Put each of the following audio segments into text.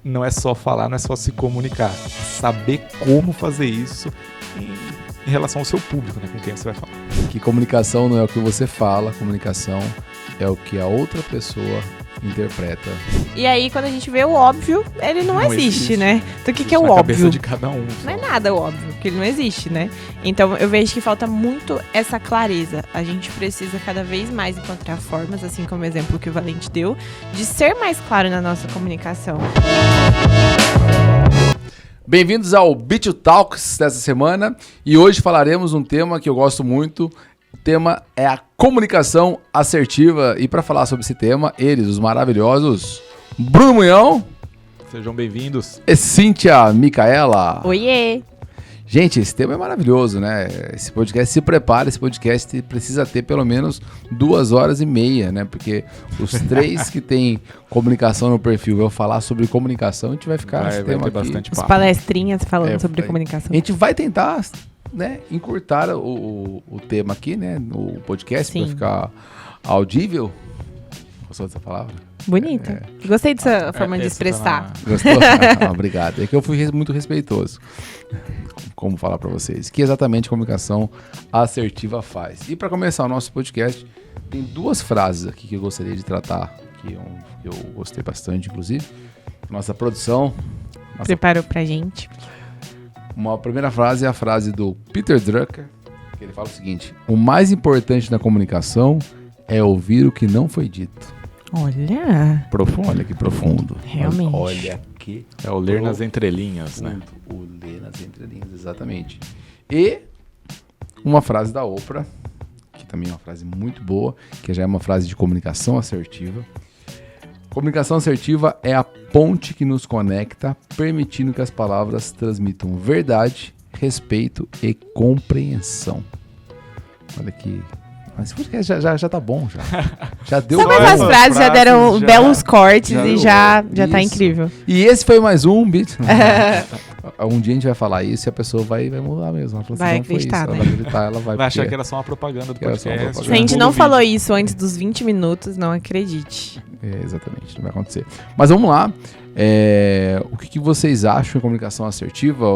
Não é só falar, não é só se comunicar. Saber como fazer isso em relação ao seu público, né? Com quem você vai falar. Que comunicação não é o que você fala, comunicação é o que a outra pessoa interpreta. E aí, quando a gente vê o óbvio, ele não existe, né? Então, o que é o na óbvio? Cabeça de cada um. Não é nada o óbvio, porque ele não existe, né? Então, eu vejo que falta muito essa clareza. A gente precisa cada vez mais encontrar formas, assim como o exemplo que o Valente deu, de ser mais claro na nossa comunicação. Bem-vindos ao Beat Talks dessa semana e hoje falaremos um tema que eu gosto muito. O tema é a comunicação assertiva e para falar sobre esse tema, eles, os maravilhosos Bruno Munhão. Sejam bem-vindos. E Cíntia Micaela. Oiê! Gente, esse tema é maravilhoso, né? Esse podcast, se prepara, esse podcast precisa ter pelo menos 2h30, né? Porque os três que tem comunicação no perfil vão falar sobre comunicação, a gente vai ficar nesse tema ter aqui. bastante Os papo. palestrinhas falando sobre comunicação. A gente vai tentar, né, encurtar o tema aqui, né? No podcast, para ficar audível. Gostou dessa palavra? Bonita. Gostei dessa forma de expressar. Gostou? Obrigado. É que eu fui muito respeitoso. Como falar para vocês. Que exatamente a comunicação assertiva faz. E para começar o nosso podcast, tem duas frases aqui que eu gostaria de tratar, que eu gostei bastante, inclusive. Nossa produção. Preparou pra gente. Uma primeira frase é a frase do Peter Drucker, que ele fala o seguinte: o mais importante na comunicação é ouvir o que não foi dito. Olha. Profundo. Olha que profundo. Realmente. Olha que... É o ler nas entrelinhas, né? O ler nas entrelinhas, exatamente. E uma frase da Oprah, que também é uma frase muito boa, que já é uma frase de comunicação assertiva. Comunicação assertiva é a ponte que nos conecta, permitindo que as palavras transmitam verdade, respeito e compreensão. Olha que... Mas esse podcast já tá bom, já deu... Só mais as frases já deram belos cortes e já tá Isso. incrível. E esse foi mais um Beat. Um dia a gente vai falar isso e a pessoa vai mudar mesmo. Ela fala Vai assim, não foi isso. acreditar, né? Ela vai acreditar, ela vai... Vai achar porque- que era só uma propaganda do Que era só uma podcast. propaganda. Se a gente Todo não vídeo. falou isso antes dos 20 minutos, não acredite. É, exatamente, não vai acontecer. Mas vamos lá. O que vocês acham em comunicação assertiva?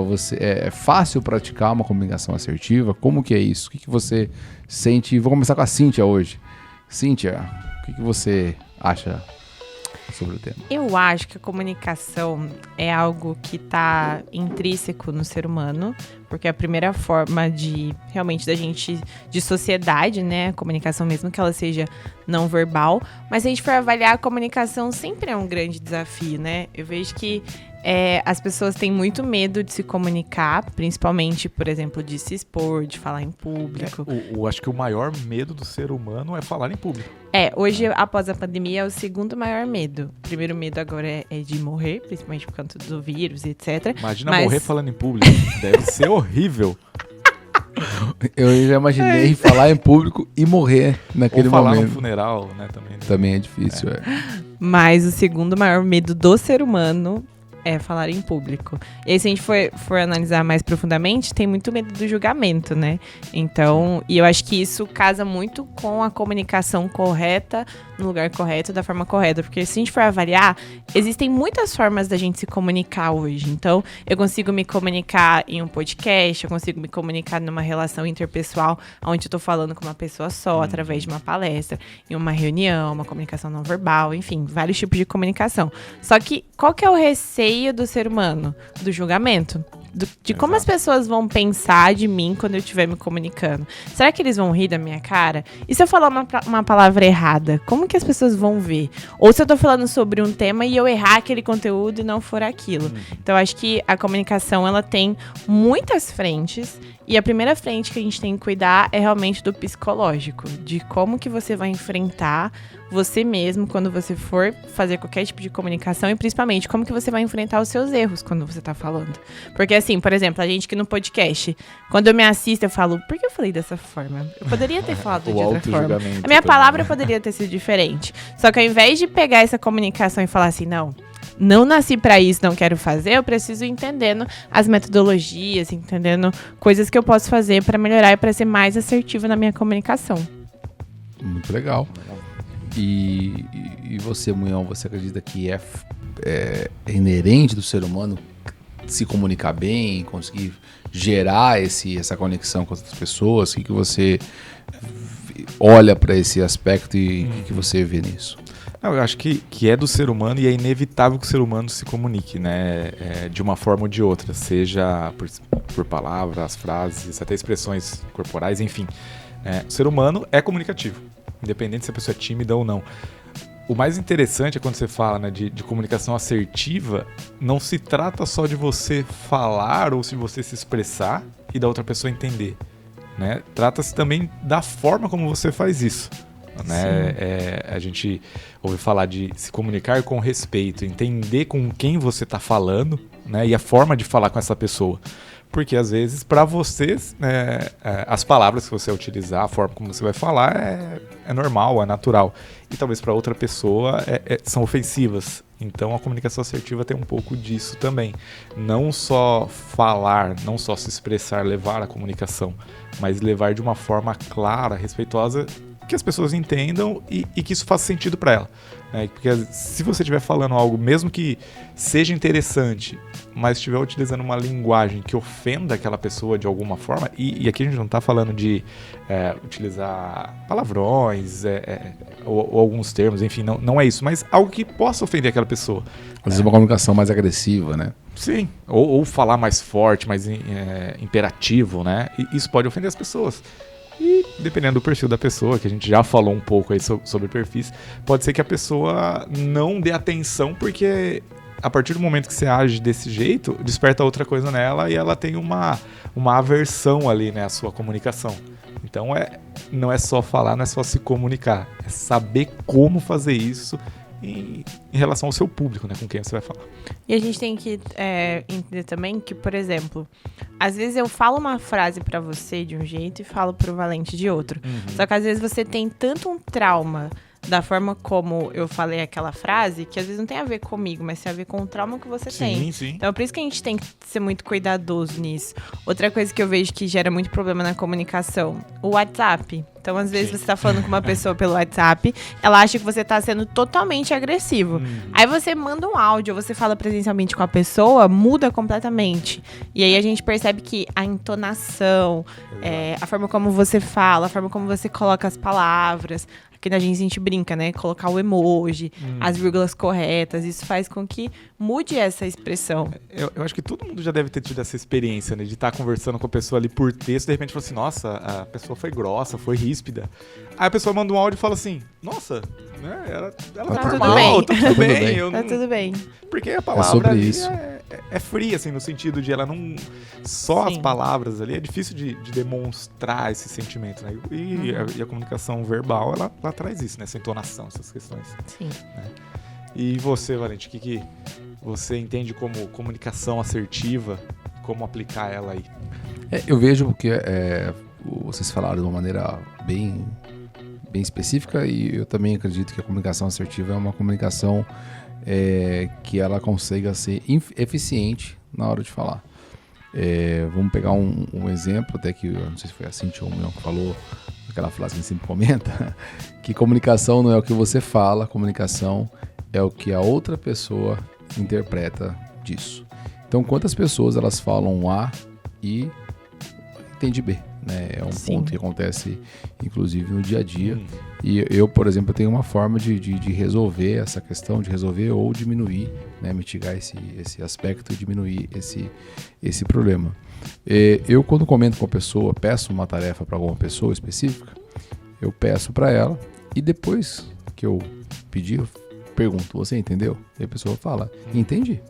É fácil praticar uma comunicação assertiva? Como que é isso? O que você sente? Vou começar com a Cíntia hoje. Cíntia, o que você acha sobre o tema? Eu acho que a comunicação é algo que está intrínseco no ser humano, porque é a primeira forma de, realmente, da gente, de sociedade, né? A comunicação, mesmo que ela seja não verbal. Mas se a gente for avaliar, a comunicação sempre é um grande desafio, né? Eu vejo que as pessoas têm muito medo de se comunicar, principalmente, por exemplo, de se expor, de falar em público. Acho que o maior medo do ser humano é falar em público. Hoje, após a pandemia, é o segundo maior medo. O primeiro medo agora é de morrer, principalmente por conta do vírus e etc. Imagina morrer falando em público. Deve ser horrível. Eu já imaginei falar em público e morrer naquele Ou falar momento. no funeral, né? Também é difícil, Mas o segundo maior medo do ser humano é falar em público. E aí, se a gente for analisar mais profundamente, tem muito medo do julgamento, né? Então, e eu acho que isso casa muito com a comunicação correta, no lugar correto, da forma correta. Porque se a gente for avaliar, existem muitas formas da gente se comunicar hoje. Então, eu consigo me comunicar em um podcast, eu consigo me comunicar numa relação interpessoal, onde eu tô falando com uma pessoa só, através de uma palestra, em uma reunião, uma comunicação não verbal, enfim, vários tipos de comunicação. Só que, qual que é o receio do ser humano? Do julgamento. De como as pessoas vão pensar de mim quando eu estiver me comunicando. Será que eles vão rir da minha cara? E se eu falar uma palavra errada? Como que as pessoas vão ver? Ou se eu tô falando sobre um tema e eu errar aquele conteúdo e não for aquilo? Então, acho que a comunicação, ela tem muitas frentes. E a primeira frente que a gente tem que cuidar é realmente do psicológico. De como que você vai enfrentar você mesmo quando você for fazer qualquer tipo de comunicação. E principalmente, como que você vai enfrentar os seus erros quando você tá falando. Porque assim, por exemplo, a gente que no podcast, quando eu me assisto, eu falo, por que eu falei dessa forma? Eu poderia ter falado de outra forma. A minha palavra poderia ter sido diferente. Só que ao invés de pegar essa comunicação e falar assim, não nasci pra isso, não quero fazer, eu preciso ir entendendo as metodologias, entendendo coisas que eu posso fazer pra melhorar e pra ser mais assertiva na minha comunicação. Muito legal. E você, Munhão, você acredita que é inerente do ser humano se comunicar bem, conseguir gerar essa conexão com outras pessoas? O que você olha para esse aspecto e o que você vê nisso? Não, eu acho que é do ser humano e é inevitável que o ser humano se comunique, né? De uma forma ou de outra, seja por palavras, frases, até expressões corporais, enfim. O ser humano é comunicativo, independente se a pessoa é tímida ou não. O mais interessante é quando você fala, né, de comunicação assertiva, não se trata só de você falar ou de você se expressar e da outra pessoa entender, né? Trata-se também da forma como você faz isso, né? A gente ouve falar de se comunicar com respeito, entender com quem você está falando, né, e a forma de falar com essa pessoa. Porque às vezes, para vocês, as palavras que você vai utilizar, a forma como você vai falar é normal, é natural. E talvez para outra pessoa são ofensivas. Então a comunicação assertiva tem um pouco disso também. Não só falar, não só se expressar, levar a comunicação, mas levar de uma forma clara, respeitosa, que as pessoas entendam e que isso faça sentido para ela. Porque se você estiver falando algo, mesmo que seja interessante, mas estiver utilizando uma linguagem que ofenda aquela pessoa de alguma forma, e aqui a gente não está falando de utilizar palavrões ou alguns termos, enfim, não é isso, mas algo que possa ofender aquela pessoa. Às vezes uma comunicação mais agressiva, né? Sim, ou falar mais forte, mais imperativo, né? E isso pode ofender as pessoas. E dependendo do perfil da pessoa, que a gente já falou um pouco aí sobre perfis, pode ser que a pessoa não dê atenção, porque a partir do momento que você age desse jeito, desperta outra coisa nela e ela tem uma aversão ali, né, à sua comunicação. Então não é só falar, não é só se comunicar, é saber como fazer isso em relação ao seu público, né, com quem você vai falar. E a gente tem que entender também que, por exemplo, às vezes eu falo uma frase pra você de um jeito e falo pro Valente de outro. Só que às vezes você tem tanto um trauma da forma como eu falei aquela frase, que às vezes não tem a ver comigo, mas tem a ver com o trauma que você tem. Sim. Então é por isso que a gente tem que ser muito cuidadoso nisso. Outra coisa que eu vejo que gera muito problema na comunicação, o WhatsApp. Então, às vezes, você tá falando com uma pessoa pelo WhatsApp, ela acha que você tá sendo totalmente agressivo. Aí você manda um áudio, você fala presencialmente com a pessoa, muda completamente. E aí a gente percebe que a entonação, a forma como você fala, a forma como você coloca as palavras, aqui na gente brinca, né? Colocar o emoji, as vírgulas corretas, isso faz com que mude essa expressão. Eu acho que todo mundo já deve ter tido essa experiência, né? De estar conversando com a pessoa ali por texto, de repente fala assim, nossa, a pessoa foi grossa, foi ríspida. Aí a pessoa manda um áudio e fala assim, nossa, né? Ela tá normal, tá tudo bem. Tá tudo bem. Porque a palavra sobre ali isso. é fria, assim, no sentido de ela não... Só Sim. as palavras ali, é difícil de demonstrar esse sentimento, né? E a comunicação verbal, ela traz isso, né? Essa entonação, essas questões. Sim. Né? E você, Valente, o que você entende como comunicação assertiva, como aplicar ela aí? Eu vejo que vocês falaram de uma maneira bem específica, e eu também acredito que a comunicação assertiva é uma comunicação que ela consiga ser eficiente na hora de falar. Vamos pegar um exemplo, até que eu não sei se foi a Cintia ou o Mion que falou, aquela frase que a gente sempre comenta, que comunicação não é o que você fala, comunicação é o que a outra pessoa interpreta disso. Então, quantas pessoas elas falam A e entende B, né? É um Sim. ponto que acontece, inclusive, no dia a dia. E eu, por exemplo, tenho uma forma de resolver essa questão, de resolver ou diminuir, né? Mitigar esse aspecto e diminuir esse problema. Eu, quando comento com a pessoa, peço uma tarefa para alguma pessoa específica, eu peço para ela e depois que eu pedir, eu pergunto, você entendeu? E a pessoa fala, entendi.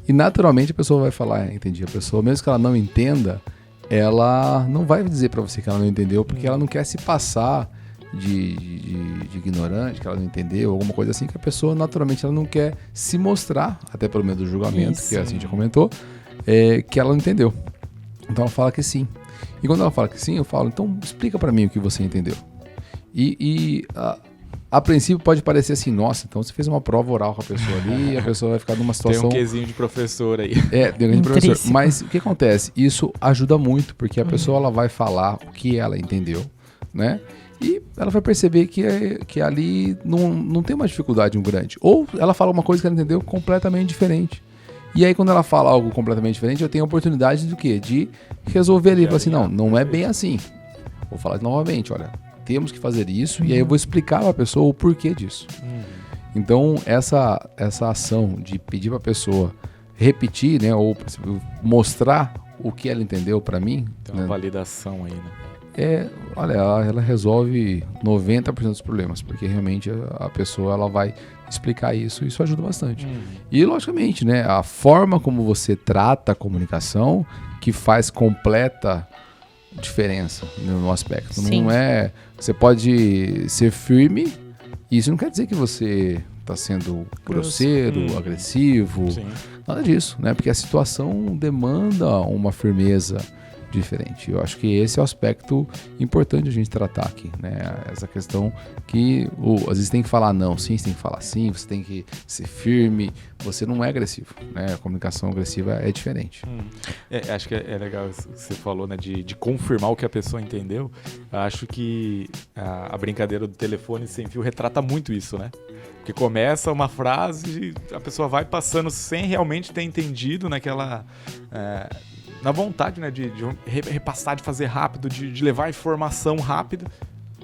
E naturalmente a pessoa vai falar, entendi. A pessoa, mesmo que ela não entenda, ela não vai dizer para você que ela não entendeu, porque ela não quer se passar de ignorante, que ela não entendeu, alguma coisa assim, que a pessoa naturalmente ela não quer se mostrar, até pelo meio do julgamento, Isso. que a Cintia comentou, que ela não entendeu. Então ela fala que sim. E quando ela fala que sim, eu falo, então explica para mim o que você entendeu. A princípio pode parecer assim, nossa, então você fez uma prova oral com a pessoa ali e a pessoa vai ficar numa situação... Tem um quesinho de professor aí. Tem um quesinho de professor. Intrínseco. Mas o que acontece? Isso ajuda muito, porque a pessoa ela vai falar o que ela entendeu, né? E ela vai perceber que ali não tem uma dificuldade muito grande. Ou ela fala uma coisa que ela entendeu completamente diferente. E aí, quando ela fala algo completamente diferente, eu tenho a oportunidade do quê? De resolver ali. Falar assim, não é bem assim. Vou falar novamente, olha, temos que fazer isso. E aí eu vou explicar para a pessoa o porquê disso. Então, essa ação de pedir para a pessoa repetir, né? Ou mostrar o que ela entendeu para mim. Tem uma validação aí, né? Olha, ela resolve 90% dos problemas, porque realmente a pessoa ela vai explicar isso ajuda bastante. E, logicamente, né, a forma como você trata a comunicação que faz completa diferença no aspecto. Sim. Não é... Você pode ser firme, e isso não quer dizer que você está sendo grosseiro, agressivo, Sim. Nada disso, né? Porque a situação demanda uma firmeza diferente. Eu acho que esse é o aspecto importante a gente tratar aqui, né? Essa questão que às vezes tem que falar não, sim, você tem que falar sim, você tem que ser firme, você não é agressivo, né? A comunicação agressiva é diferente. Acho que é legal o que você falou, né? De confirmar o que a pessoa entendeu. Acho que a brincadeira do telefone sem fio retrata muito isso, né? Porque começa uma frase e a pessoa vai passando sem realmente ter entendido naquela... na vontade, né, de repassar, de fazer rápido, de levar a informação rápida.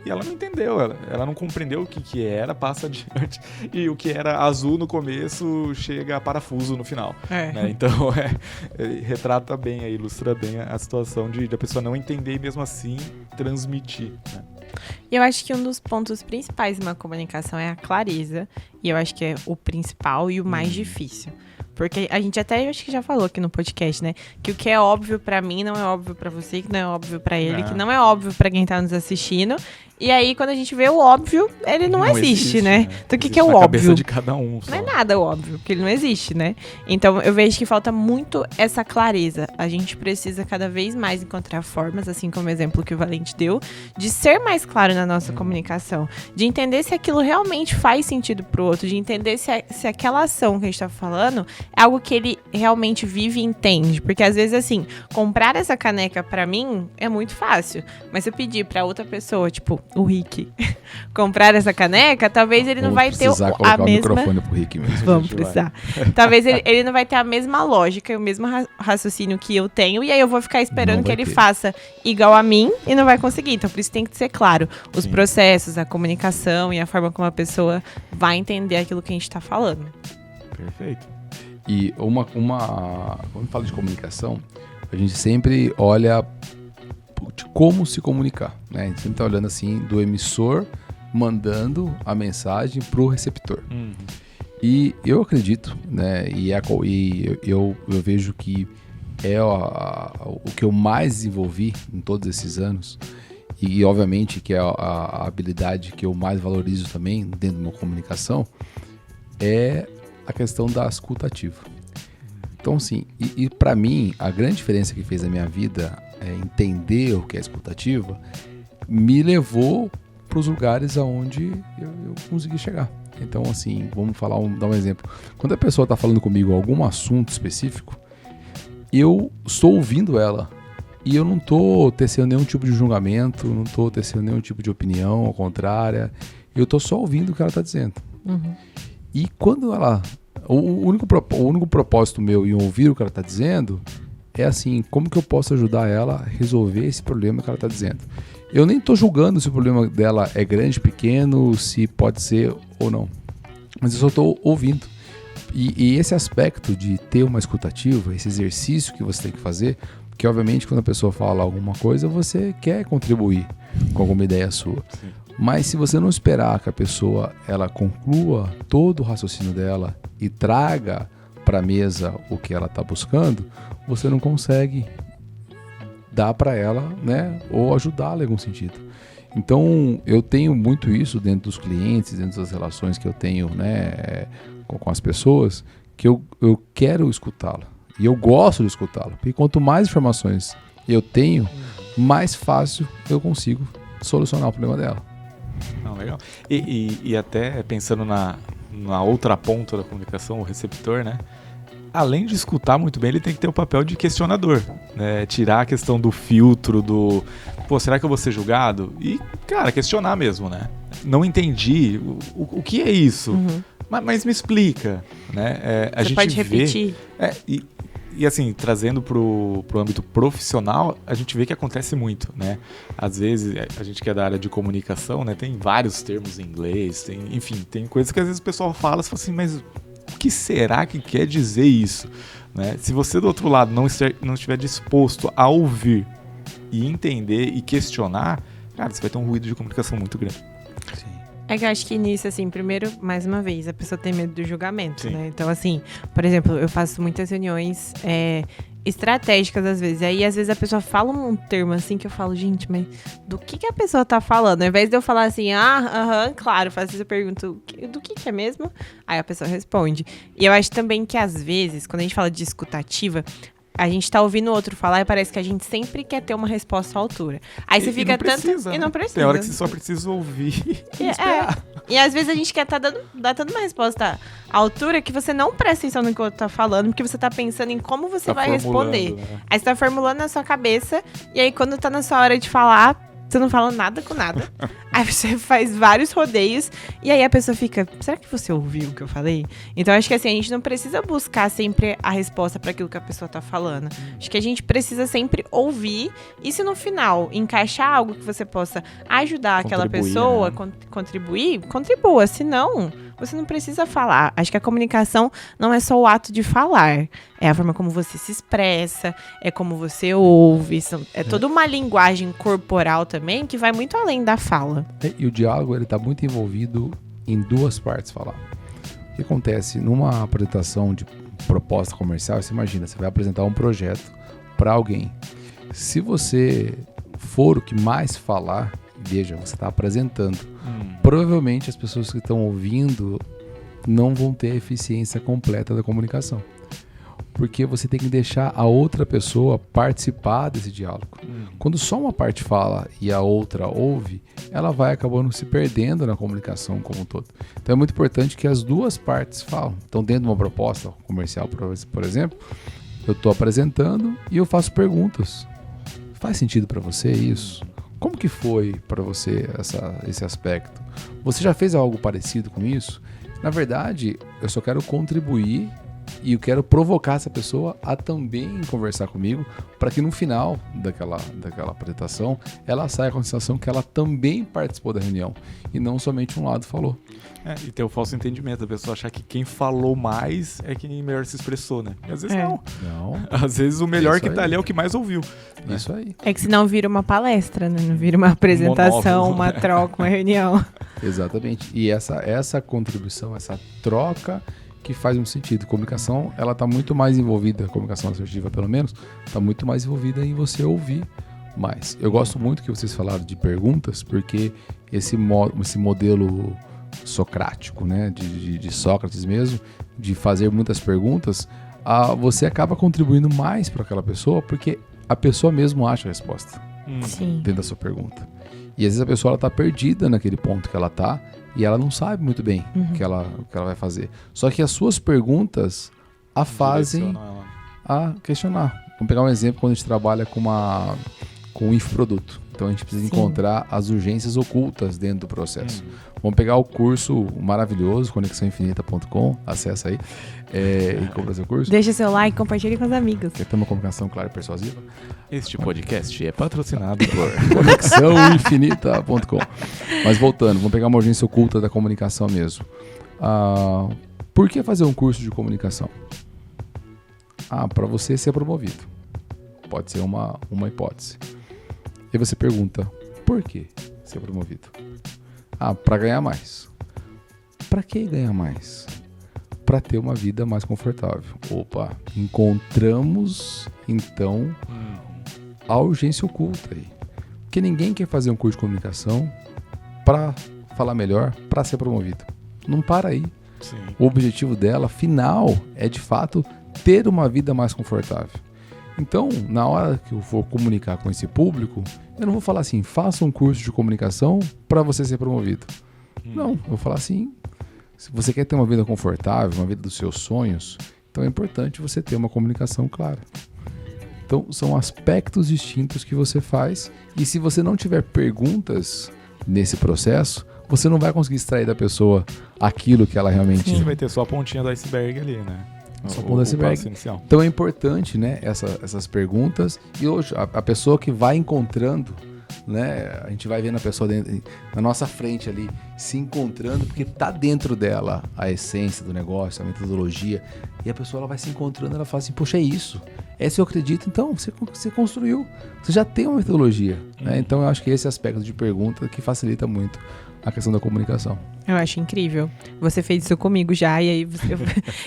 E ela não entendeu, ela não compreendeu o que era, passa adiante. E o que era azul no começo chega a parafuso no final. Né? Então, retrata bem, ilustra bem a situação de a pessoa não entender e mesmo assim transmitir, né? E eu acho que um dos pontos principais de uma comunicação é a clareza. E eu acho que é o principal e o mais difícil. Porque a gente até, eu acho que já falou aqui no podcast, né? Que o que é óbvio pra mim não é óbvio pra você, que não é óbvio pra ele, que não é óbvio pra quem tá nos assistindo. E aí, quando a gente vê o óbvio, ele não existe, né? Então, o que é o na óbvio? Cabeça de cada um. Só. Não é nada óbvio, porque ele não existe, né? Então, eu vejo que falta muito essa clareza. A gente precisa cada vez mais encontrar formas, assim como o exemplo que o Valente deu, de ser mais claro na nossa comunicação. De entender se aquilo realmente faz sentido pro outro, de entender se aquela ação que a gente tá falando é algo que ele realmente vive e entende. Porque, às vezes, assim, comprar essa caneca pra mim é muito fácil. Mas se eu pedir pra outra pessoa, tipo, o Rick, comprar essa caneca, talvez ele não vai ter a mesma... o microfone pro Rick mesmo. Vamos precisar. Talvez ele não vai ter a mesma lógica e o mesmo raciocínio que eu tenho, e aí eu vou ficar esperando que ele faça igual a mim e não vai conseguir. Então, por isso tem que ser claro. Os processos, a comunicação e a forma como a pessoa vai entender aquilo que a gente tá falando. Perfeito. E quando fala de comunicação, a gente sempre olha de como se comunicar, né? A gente sempre está olhando assim do emissor mandando a mensagem para o receptor. E eu acredito, né? E eu vejo que é o que eu mais desenvolvi em todos esses anos. E obviamente que é a habilidade que eu mais valorizo também dentro de uma comunicação é a questão da escuta ativa. Então, assim, e para mim, a grande diferença que fez na minha vida é entender o que é escuta ativa, me levou para os lugares aonde eu consegui chegar. Então, assim, vamos dar um exemplo. Quando a pessoa está falando comigo algum assunto específico, eu estou ouvindo ela e eu não estou tecendo nenhum tipo de julgamento, não estou tecendo nenhum tipo de opinião ao contrária, eu estou só ouvindo o que ela está dizendo. E quando ela... O único propósito meu em ouvir o que ela está dizendo é assim, como que eu posso ajudar ela a resolver esse problema que ela está dizendo. Eu nem estou julgando se o problema dela é grande, pequeno, se pode ser ou não. Mas eu só estou ouvindo. E esse aspecto de ter uma escutativa, esse exercício que você tem que fazer, porque obviamente quando a pessoa fala alguma coisa, você quer contribuir com alguma ideia sua. Sim. Mas se você não esperar que a pessoa ela conclua todo o raciocínio dela e traga para a mesa o que ela está buscando, você não consegue dar para ela, né, ou ajudá-la em algum sentido. Então, eu tenho muito isso dentro dos clientes, dentro das relações que eu tenho, né, com as pessoas, que eu quero escutá-la. E eu gosto de escutá-la. Porque quanto mais informações eu tenho, mais fácil eu consigo solucionar o problema dela. Não, legal. E até pensando na outra ponta da comunicação, o receptor, né? além de escutar muito bem, ele tem que ter o papel de questionador, né? Tirar a questão do filtro, pô, será que eu vou ser julgado? E, cara, questionar mesmo, né? Não entendi, o que é isso? Mas me explica, né? A Você gente pode vê, repetir? E assim, trazendo pro âmbito profissional, a gente vê que acontece muito, né? Às vezes, a gente que é da área de comunicação, né? Tem vários termos em inglês, enfim, tem coisas que às vezes o pessoal fala assim, mas o que será que quer dizer isso? Né? Se você do outro lado não estiver disposto a ouvir e entender e questionar, cara, você vai ter um ruído de comunicação muito grande. Sim. É que eu acho que nisso, assim, primeiro, mais uma vez, a pessoa tem medo do julgamento, Sim. né? Então, assim, por exemplo, eu faço muitas reuniões estratégicas, às vezes. Aí, às vezes, a pessoa fala um termo, assim, que eu falo, gente, mas do que a pessoa tá falando? Ao invés de eu falar assim, claro, faço essa pergunta, do que é mesmo? Aí a pessoa responde. E eu acho também que, às vezes, quando a gente fala de escutativa, a gente tá ouvindo o outro falar e parece que a gente sempre quer ter uma resposta à altura. Aí você fica não precisa, E não precisa. Tem hora que você só precisa ouvir e esperar. E às vezes a gente quer dar tanto uma resposta à altura que você não presta atenção no que o outro tá falando, porque você tá pensando em como você vai responder. Né? Aí você tá formulando na sua cabeça, e aí quando tá na sua hora de falar, você não fala nada com nada. Aí você faz vários rodeios, e aí a pessoa fica, será que você ouviu o que eu falei? Então acho que assim, a gente não precisa buscar sempre a resposta para aquilo que a pessoa tá falando. Acho que a gente precisa sempre ouvir, e se no final encaixar algo que você possa ajudar aquela pessoa, né? Contribua. Se não, você não precisa falar. Acho que a comunicação não é só o ato de falar. É a forma como você se expressa, é como você ouve. É toda uma linguagem corporal também que vai muito além da fala. E o diálogo, ele tá muito envolvido em duas partes falar. O que acontece? Numa apresentação de proposta comercial, você imagina, você vai apresentar um projeto para alguém. Se você for o que mais falar, veja, você está apresentando. Provavelmente as pessoas que estão ouvindo não vão ter a eficiência completa da comunicação. Porque você tem que deixar a outra pessoa participar desse diálogo. Quando só uma parte fala e a outra ouve, ela vai acabando se perdendo na comunicação como um todo. Então é muito importante que as duas partes falam. Então, dentro de uma proposta comercial, por exemplo, eu estou apresentando e eu faço perguntas. Faz sentido para você isso? Como que foi para você esse aspecto? Você já fez algo parecido com isso? Na verdade, eu só quero contribuir e eu quero provocar essa pessoa a também conversar comigo para que no final daquela apresentação ela saia com a sensação que ela também participou da reunião e não somente um lado falou. E ter o falso entendimento, a pessoa achar que quem falou mais é quem melhor se expressou, né? E às vezes não. Às vezes o melhor que tá ali é o que mais ouviu. Né? Isso aí. É que senão vira uma palestra, né? Não vira uma apresentação, monólogo. uma troca, uma reunião. Exatamente. E essa contribuição, essa troca que faz um sentido. Comunicação, ela tá muito mais envolvida, a comunicação assertiva pelo menos, tá muito mais envolvida em você ouvir mais. Eu gosto muito que vocês falaram de perguntas, porque esse modelo socrático, né, de Sócrates mesmo, de fazer muitas perguntas, você acaba contribuindo mais para aquela pessoa, porque a pessoa mesmo acha a resposta dentro da sua pergunta. E às vezes a pessoa ela tá perdida naquele ponto que ela tá, e ela não sabe muito bem o que ela vai fazer. Só que as suas perguntas a fazem a questionar. Vamos pegar um exemplo quando a gente trabalha com um infoproduto. Então a gente precisa encontrar as urgências ocultas dentro do processo. Vamos pegar o curso maravilhoso, conexãoinfinita.com, acessa aí e compra seu curso. Deixa seu like, compartilhe com os amigos. Quer ter uma comunicação clara e persuasiva? Este podcast é patrocinado por conexãoinfinita.com. Mas voltando, vamos pegar uma urgência oculta da comunicação mesmo. Por que fazer um curso de comunicação? Para você ser promovido. Pode ser uma hipótese. E você pergunta, por que ser promovido? Para ganhar mais. Para que ganhar mais? Para ter uma vida mais confortável. Opa, encontramos então a urgência oculta aí. Porque ninguém quer fazer um curso de comunicação para falar melhor, para ser promovido. Não para aí. Sim. O objetivo dela, final, é de fato ter uma vida mais confortável. Então, na hora que eu for comunicar com esse público, eu não vou falar assim, faça um curso de comunicação para você ser promovido. Não, eu vou falar assim, se você quer ter uma vida confortável, uma vida dos seus sonhos, Então é importante você ter uma comunicação clara. Então são aspectos distintos que você faz, e se você não tiver perguntas nesse processo, você não vai conseguir extrair da pessoa aquilo que ela realmente... Você vai ter só a pontinha do iceberg ali, né? Só a ponta do iceberg. Então é importante, né, essas perguntas, e hoje a pessoa que vai encontrando, né, a gente vai vendo a pessoa na nossa frente ali, se encontrando, porque tá dentro dela a essência do negócio, a metodologia, e a pessoa ela vai se encontrando, ela fala assim, poxa, é isso, essa eu acredito, então você construiu, você já tem uma metodologia, né? Então eu acho que esse aspecto de pergunta que facilita muito a questão da comunicação. Eu acho incrível. Você fez isso comigo já, e aí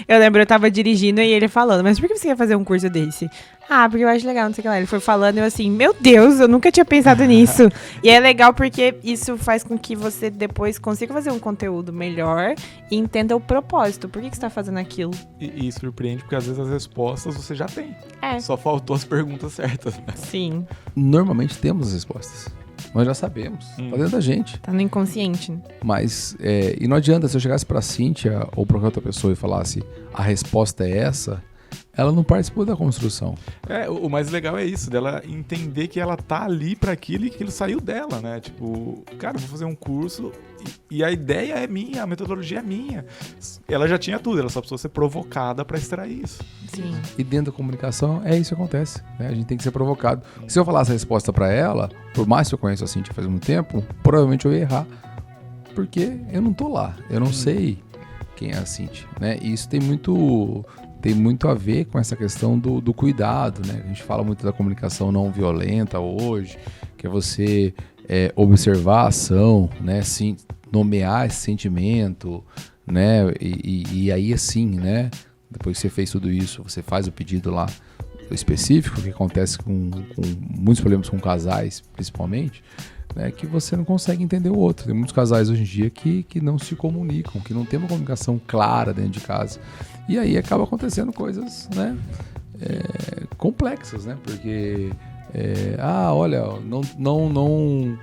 eu lembro, eu tava dirigindo e ele falando, mas por que você quer fazer um curso desse? Ah, porque eu acho legal, não sei o que lá. Ele foi falando e eu assim, meu Deus, eu nunca tinha pensado nisso. E é legal porque isso faz com que você depois consiga fazer um conteúdo melhor e entenda o propósito. Por que você tá fazendo aquilo? E surpreende porque às vezes as respostas você já tem. É. Só faltou as perguntas certas. Né? Sim. Normalmente temos as respostas. Nós já sabemos, tá dentro da gente. Tá no inconsciente. Mas, e não adianta, se eu chegasse pra Cíntia ou pra outra pessoa e falasse a resposta é essa, ela não participou da construção. O mais legal é isso, dela entender que ela tá ali pra aquilo e que aquilo saiu dela, né? Tipo, cara, eu vou fazer um curso e a ideia é minha, a metodologia é minha. Ela já tinha tudo, ela só precisou ser provocada pra extrair isso. Sim. E dentro da comunicação, isso que acontece, né? A gente tem que ser provocado. Se eu falasse a resposta pra ela, por mais que eu conheça a Cíntia faz muito tempo, provavelmente eu ia errar. Porque eu não tô lá, eu não sei quem é a Cíntia, né? E isso tem muito a ver com essa questão do cuidado, né? A gente fala muito da comunicação não violenta hoje, que é você observar a ação, né? Sim, nomear esse sentimento, né? E aí assim, né? Depois que você fez tudo isso, você faz o pedido lá específico, que acontece com muitos problemas com casais, principalmente, né, que você não consegue entender o outro. Tem muitos casais hoje em dia que não se comunicam, que não tem uma comunicação clara dentro de casa. E aí acaba acontecendo coisas, né, complexas, né? Porque, olha, não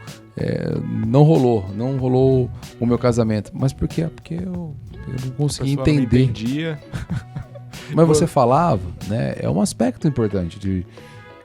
rolou o meu casamento. Mas por quê? Porque eu não consegui entender. Não entendia. Mas você falava, né? É um aspecto importante de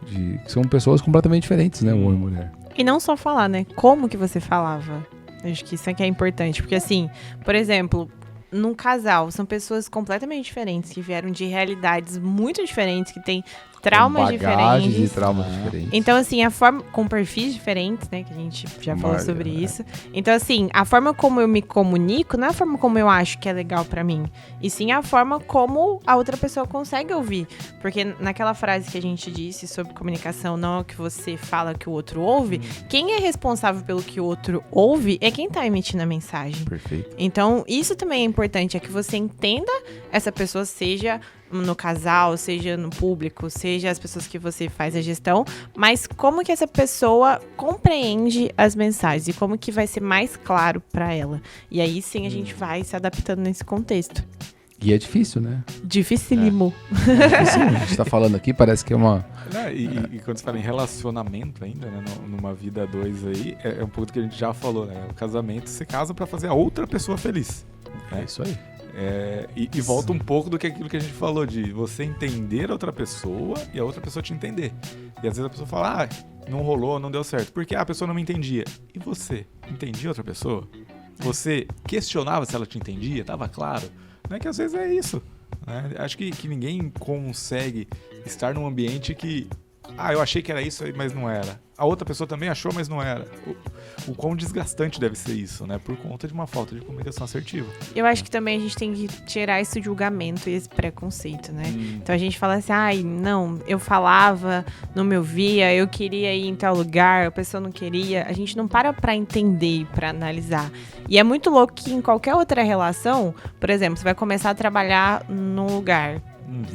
que são pessoas completamente diferentes, né? Homem e mulher. E não só falar, né? Como que você falava? Acho que isso aqui é importante. Porque assim, por exemplo, num casal, são pessoas completamente diferentes, que vieram de realidades muito diferentes, que têm traumas diferentes. E traumas diferentes. Então, assim, a forma... Com perfis diferentes, né? Que a gente já falou sobre isso. Então, assim, a forma como eu me comunico não é a forma como eu acho que é legal pra mim. E sim a forma como a outra pessoa consegue ouvir. Porque naquela frase que a gente disse sobre comunicação, não é o que você fala que o outro ouve, quem é responsável pelo que o outro ouve é quem tá emitindo a mensagem. Perfeito. Então, isso também é importante, é que você entenda essa pessoa, seja no casal, seja no público, seja as pessoas que você faz a gestão, mas como que essa pessoa compreende as mensagens e como que vai ser mais claro para ela. E aí sim a gente vai se adaptando nesse contexto. E é difícil, né? Dificílimo. Difícil. A gente tá falando aqui, parece que é uma... E quando você fala em relacionamento ainda, né, numa vida a dois aí, é um pouco do que a gente já falou, né? O casamento, você casa pra fazer a outra pessoa feliz. É isso aí. E volta um pouco do que aquilo que a gente falou, de você entender a outra pessoa e a outra pessoa te entender. E às vezes a pessoa fala, não rolou, não deu certo. Porque a pessoa não me entendia. E você? Entendia outra pessoa? Você questionava se ela te entendia? Tava claro? Não é que às vezes é isso. Né? Acho que ninguém consegue estar num ambiente que... eu achei que era isso, mas não era. A outra pessoa também achou, mas não era. O quão desgastante deve ser isso, né? Por conta de uma falta de comunicação assertiva. Eu acho que também a gente tem que tirar esse julgamento e esse preconceito, né? Então a gente fala assim, não, eu falava, não me ouvia, eu queria ir em tal lugar, a pessoa não queria. A gente não para pra entender, pra analisar. E é muito louco que em qualquer outra relação, por exemplo, você vai começar a trabalhar num lugar,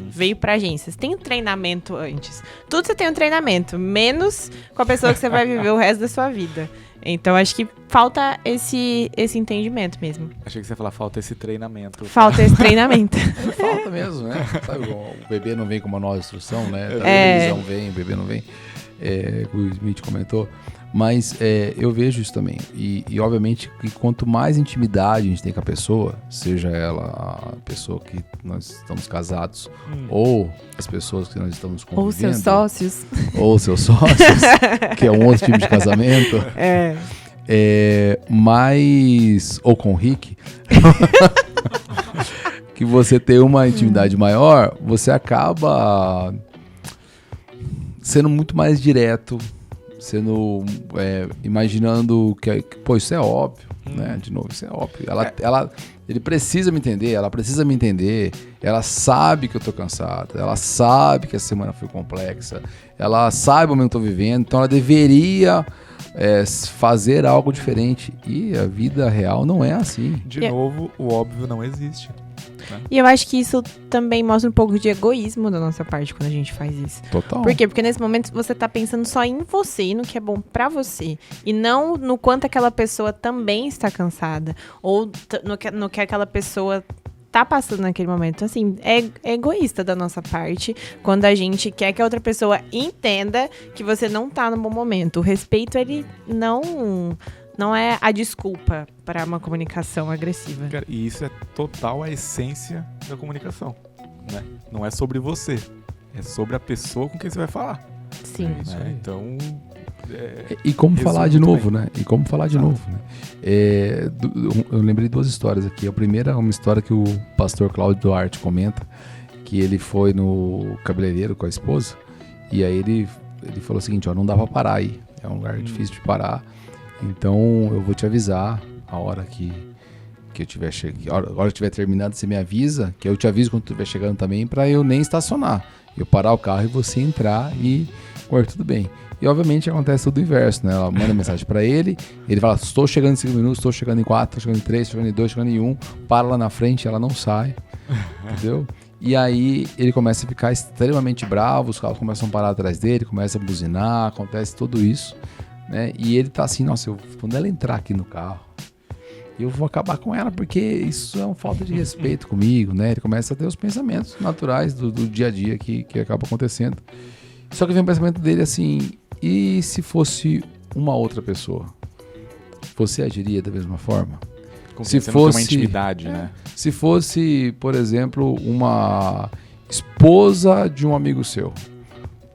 veio pra agência, você tem um treinamento antes. Tudo você tem um treinamento, menos com a pessoa que você vai viver o resto da sua vida. Então, acho que falta esse entendimento mesmo. Achei que você ia falar, falta esse treinamento. Falta esse treinamento. Falta mesmo, né? Sabe, o bebê não vem com uma nova instrução, né? A televisão vem, o bebê não vem. o Smith comentou, mas eu vejo isso também. E obviamente que quanto mais intimidade a gente tem com a pessoa, seja ela a pessoa que nós estamos casados ou as pessoas que nós estamos convivendo. Ou seus sócios. Ou seus sócios, que é um outro tipo de casamento. Mais... Ou com o Rick. Que você tem uma intimidade maior, você acaba sendo muito mais direto, imaginando que pô, isso é óbvio, né? De novo, isso é óbvio. Ele precisa me entender, ela precisa me entender, ela sabe que eu tô cansado, ela sabe que a semana foi complexa, ela sabe o momento que eu tô vivendo, então ela deveria fazer algo diferente. E a vida real não é assim. De novo, o óbvio não existe. Né? E eu acho que isso também mostra um pouco de egoísmo da nossa parte quando a gente faz isso. Total. Por quê? Porque nesse momento você tá pensando só em você e no que é bom pra você. E não no quanto aquela pessoa também está cansada. Ou no que aquela pessoa tá passando naquele momento. Então, assim, é egoísta da nossa parte quando a gente quer que a outra pessoa entenda que você não tá no bom momento. O respeito, ele não é a desculpa para uma comunicação agressiva. Cara, e isso é total a essência da comunicação, né? Não é sobre você, é sobre a pessoa com quem você vai falar. Sim. Né? Então... E como falar de novo, né? E como falar de novo, né? Eu lembrei 2 histórias aqui. A primeira é uma história que o pastor Cláudio Duarte comenta, que ele foi no cabeleireiro com a esposa, e aí ele falou o seguinte, ó, não dá pra parar aí, é um lugar difícil de parar, então eu vou te avisar a hora que eu tiver chegando, a hora que eu tiver terminado, você me avisa, que eu te aviso quando tu estiver chegando também, pra eu nem estacionar, eu parar o carro e você entrar e tudo bem. E obviamente acontece tudo o inverso, né? Ela manda mensagem pra ele, ele fala, estou chegando em 5 minutos, estou chegando em 4, estou chegando em 3, estou chegando em 2, estou chegando em 1, para lá na frente, ela não sai, entendeu? E aí ele começa a ficar extremamente bravo, os carros começam a parar atrás dele, começa a buzinar, acontece tudo isso, né? E ele tá assim, nossa, quando ela entrar aqui no carro, eu vou acabar com ela, porque isso é uma falta de respeito comigo, né? Ele começa a ter os pensamentos naturais do dia a dia que acaba acontecendo. Só que vem o pensamento dele assim, e se fosse uma outra pessoa? Você agiria da mesma forma? Se fosse uma intimidade, né? Se fosse, por exemplo, uma esposa de um amigo seu,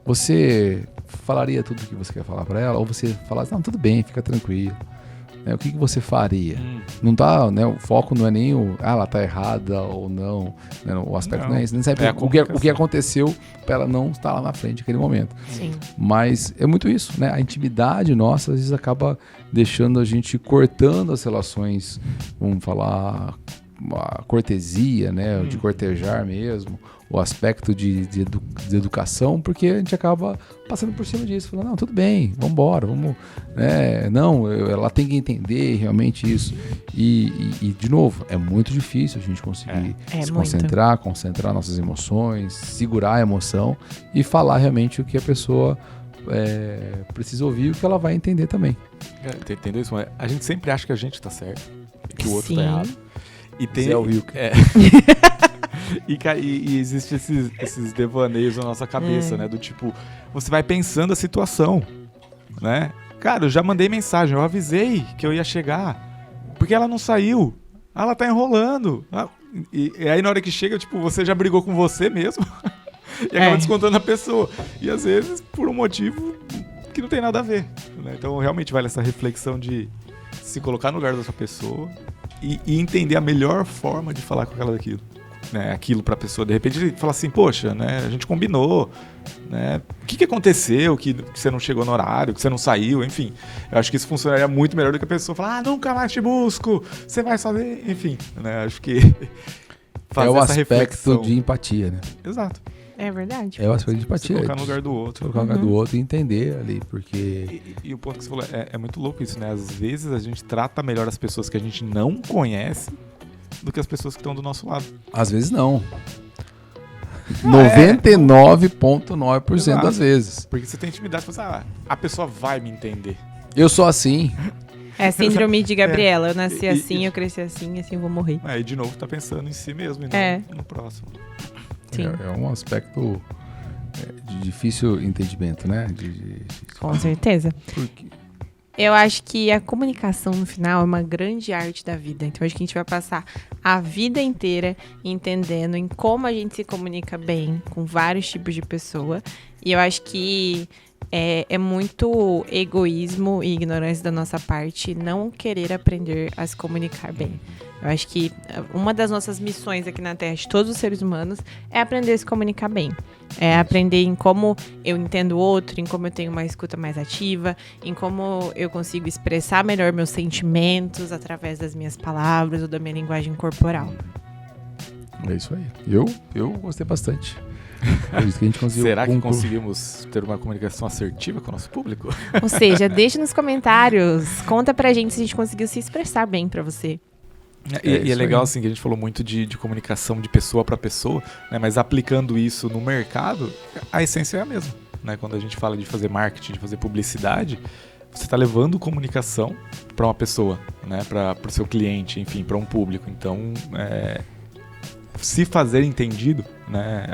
você falaria tudo o que você quer falar para ela? Ou você falasse, não, tudo bem, fica tranquilo. O que você faria? Não tá, né, o foco não é nem ela tá errada ou não, né, o aspecto não é esse, nem sabe o que aconteceu para ela não estar lá na frente naquele momento. Sim. Mas é muito isso, né? A intimidade nossa às vezes acaba deixando a gente cortando as relações, vamos falar, a cortesia, né, de cortejar mesmo, o aspecto de educação, porque a gente acaba passando por cima disso, falando, não, tudo bem, vamos embora, vamos, não, ela tem que entender realmente isso, e de novo, é muito difícil a gente conseguir se concentrar nossas emoções, segurar a emoção e falar realmente o que a pessoa precisa ouvir e o que ela vai entender também. Entendeu isso? A gente sempre acha que a gente tá certo e que o outro Sim. tá errado. E tem... Zé Wilker. E existem esses devaneios na nossa cabeça, né? Do tipo, você vai pensando a situação, né? Cara, eu já mandei mensagem, eu avisei que eu ia chegar. Porque ela não saiu. Ela tá enrolando. E aí na hora que chega, tipo, você já brigou com você mesmo. E acaba descontando a pessoa. E às vezes por um motivo que não tem nada a ver, né? Então realmente vale essa reflexão de se colocar no lugar dessa pessoa e entender a melhor forma de falar com ela daquilo, né? Aquilo pra pessoa, de repente ele fala assim, poxa, né, a gente combinou, né? O que aconteceu, que você não chegou no horário, que você não saiu, enfim. Eu acho que isso funcionaria muito melhor do que a pessoa falar, nunca mais te busco, você vai fazer, enfim, né? Acho que fazer o essa aspecto reflexão de empatia, né? Exato. É verdade. É o aspecto de empatia. Se colocar no lugar do outro. Colocar no lugar do outro e entender ali, porque... E o ponto que você falou, é muito louco isso, né? Às vezes a gente trata melhor as pessoas que a gente não conhece do que as pessoas que estão do nosso lado. Às vezes não. 99,9% das vezes. Porque você tem intimidade, você fala, a pessoa vai me entender. Eu sou assim. É síndrome de Gabriela. Eu nasci assim, eu cresci assim eu vou morrer. Aí de novo tá pensando em si mesmo e não no próximo. Sim. É um aspecto de difícil entendimento, né? Com certeza. Porque Eu acho que a comunicação no final é uma grande arte da vida. Então, acho que a gente vai passar a vida inteira entendendo em como a gente se comunica bem com vários tipos de pessoa. E eu acho que é muito egoísmo e ignorância da nossa parte não querer aprender a se comunicar bem. Eu acho que uma das nossas missões aqui na Terra, de todos os seres humanos, é aprender a se comunicar bem. É aprender em como eu entendo o outro, em como eu tenho uma escuta mais ativa, em como eu consigo expressar melhor meus sentimentos através das minhas palavras ou da minha linguagem corporal. é isso aí. Eu gostei bastante. Acredito que a gente conseguiu Será que conseguimos ter uma comunicação assertiva com o nosso público? Ou seja, deixa nos comentários, conta pra gente se a gente conseguiu se expressar bem pra você. E é legal aí. assim que a gente falou muito de comunicação de pessoa para pessoa, né? Mas aplicando isso no mercado, a essência é a mesma, né? Quando a gente fala de fazer marketing, de fazer publicidade, você está levando comunicação para uma pessoa, né? Para o seu cliente, enfim, para um público. Então, se fazer entendido, né?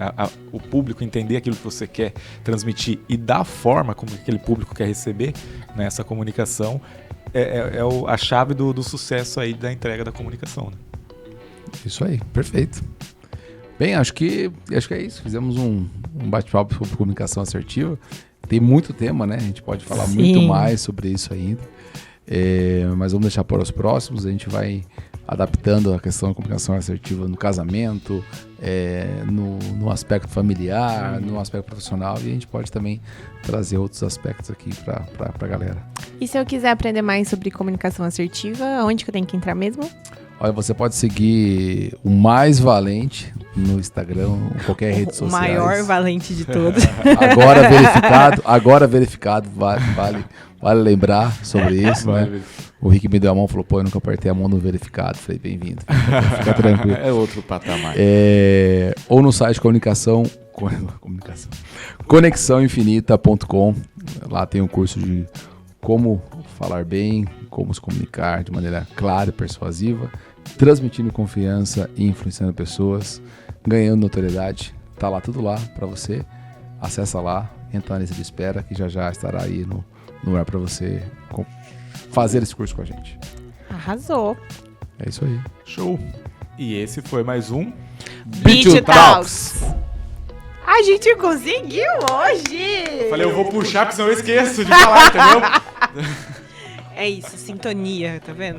O público entender aquilo que você quer transmitir e da forma como aquele público quer receber, né? Essa comunicação a chave do sucesso aí da entrega da comunicação, né? Isso aí, perfeito. Bem, acho que é isso. Fizemos um bate-papo sobre comunicação assertiva. Tem muito tema, né? A gente pode falar muito mais sobre isso ainda. Mas vamos deixar para os próximos. A gente vai adaptando a questão da comunicação assertiva no casamento, no aspecto familiar, no aspecto profissional, e a gente pode também trazer outros aspectos aqui para a galera. E se eu quiser aprender mais sobre comunicação assertiva, onde que eu tenho que entrar mesmo? Olha, você pode seguir o Mais Valente no Instagram, em qualquer rede social. O maior valente de todos. Agora verificado, vale lembrar sobre isso, né? O Rick me deu a mão e falou, eu nunca apertei a mão no verificado. Falei, bem-vindo, fica tranquilo. É outro patamar. Ou no site conexãoinfinita.com. Lá tem um curso de como falar bem, como se comunicar de maneira clara e persuasiva, transmitindo confiança e influenciando pessoas, ganhando notoriedade. Tá lá tudo lá para você. Acessa lá, entra na lista de espera que já estará aí no ar para você fazer esse curso com a gente. Arrasou. É isso aí. Show. E esse foi mais um Beach Talks. A gente conseguiu hoje! Falei, eu vou puxar porque senão eu esqueço de falar, entendeu? É isso, sintonia, tá vendo?